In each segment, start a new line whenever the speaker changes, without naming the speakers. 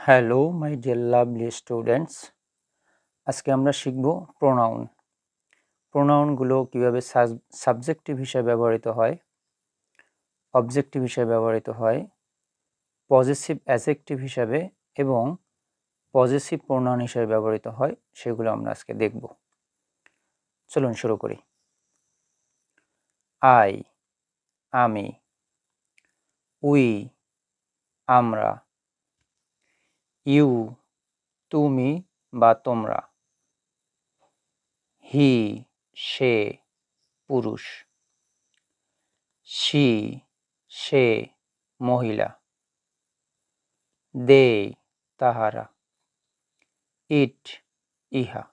Hello my dear lovely students, আজকে আমরা শিখব প্রোনাউন। প্রোনাউনগুলো কীভাবে সাবজেক্টিভ হিসেবে ব্যবহৃত হয়, অবজেক্টিভ হিসেবে ব্যবহৃত হয়, পজেসিভ অ্যাজেক্টিভ হিসাবে এবং পজেসিভ প্রোনাউন হিসেবে ব্যবহৃত হয়, সেগুলো আমরা আজকে দেখব। চলুন শুরু করি। আই, আমি, উই, আমরা, ইউ, তুমি বা তোমরা, হি, সে, পুরুষ, শি, সে, মহিলা, দে, তাহারা, ইট, ইহা।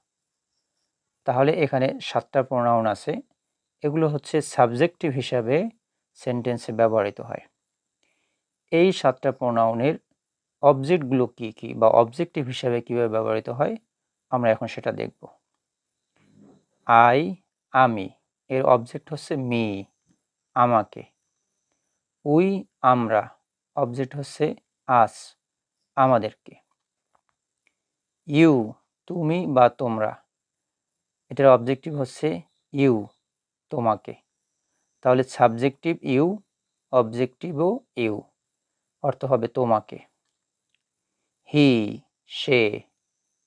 তাহলে এখানে 7টা প্রোনাউন আছে। এগুলো হচ্ছে সাবজেক্টিভ হিসাবে সেন্টেন্সে ব্যবহৃত হয়। এই 7টা প্রোনাউনের অবজেক্টগুলো কী কী বা অবজেক্টিভ হিসাবে কীভাবে ব্যবহৃত হয় আমরা এখন সেটা দেখব। আই, আমি, এর অবজেক্ট হচ্ছে মি, আমাকে। উই, আমরা, অবজেক্ট হচ্ছে আস, আমাদেরকে। ইউ, তুমি বা তোমরা, এটার অবজেক্টিভ হচ্ছে ইউ, তোমাকে। তাহলে সাবজেক্টিভ ইউ, অবজেক্টিভও ইউ, অর্থ হবে তোমাকে। হি, সে,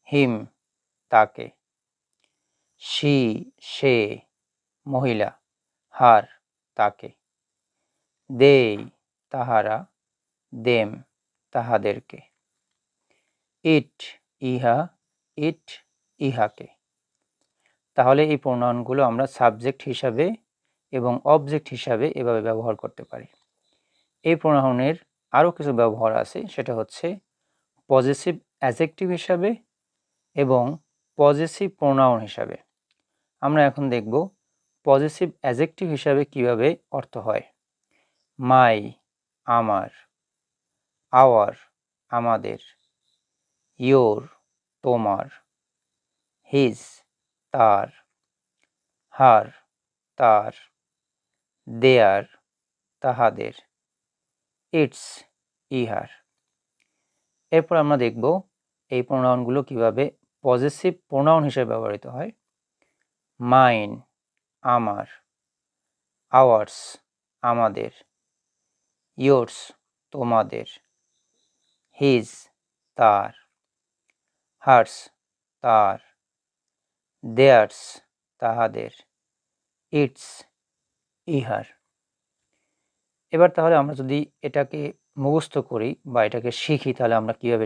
হিম, তাকে। শি, সে, মহিলা, হার, তাকে। দে, তাহারা, দেম, তাহাদেরকে। ইট, ইহা, ইট, ইহাকে। তাহলে এই প্রোনাউনগুলো আমরা সাবজেক্ট হিসাবে এবং অবজেক্ট হিসাবে এভাবে ব্যবহার করতে পারি। এই প্রোনাউনের আরও কিছু ব্যবহার আছে, সেটা হচ্ছে পজেসিভ অ্যাজেক্টিভ হিসাবে এবং পজেসিভ প্রোনাউন হিসাবে। আমরা এখন দেখব পজেসিভ অ্যাজেক্টিভ হিসাবে কিভাবে অর্থ হয়। মাই, আমার, আওয়ার, আমাদের, ইয়োর, তোমার, হিজ, তার, হার, তার, দেয়ার, তাহাদের, ইটস, ইহার। এরপর আমরা দেখব এই প্রোনাউনগুলো কিভাবে পজেসিভ প্রোনাউন হিসেবে ব্যবহৃত হয়। মাইন, আমার, আওয়ার্স, আমাদের, ইয়োর্স, তোমাদের, হিজ, তার, হার্স, তার, দেয়ার্স, তাহাদের, ইটস, ইহার। এবার তাহলে আমরা যদি এটাকে মুখস্থ করি বা এটাকে শিখি, তাহলে আমরা কিভাবে